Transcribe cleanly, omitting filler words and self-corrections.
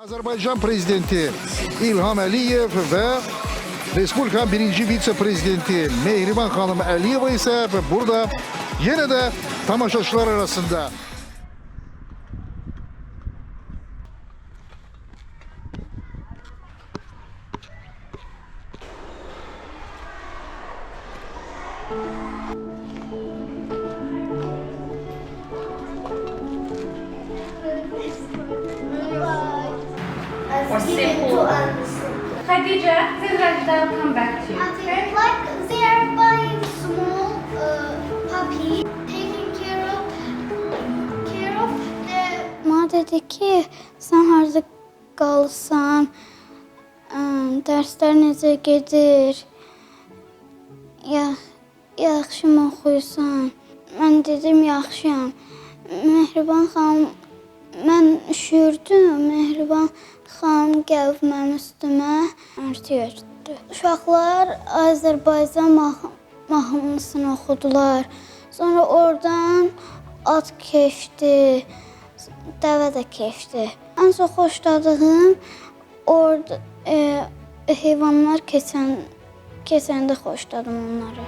Azerbaycan Prezidenti İlham Əliyev ve Respublikanın birinci vitse-prezidenti Mehriban Hanım Əliyeva ise burada yine de tamaşaçılar arasında. Khadija, they'll come back to you. Okay? Like they are buying small puppy, taking care of the. Mənə dedi ki, sən harda qalırsan, dərslər necə gedir, yaxşımı oxuyursan. Mən dedim yaxşıyam. Mehriban xanım, mən üşürdüm. Mehriban xanım gəlib mənim üstümə örtü örtdü. Uşaqlar Azərbaycan mahnısını oxudular. Sonra oradan at keçdi, dəvə də keçdi. Ən çox xoşladığım orada heyvanlar keçəndə xoşladım onları.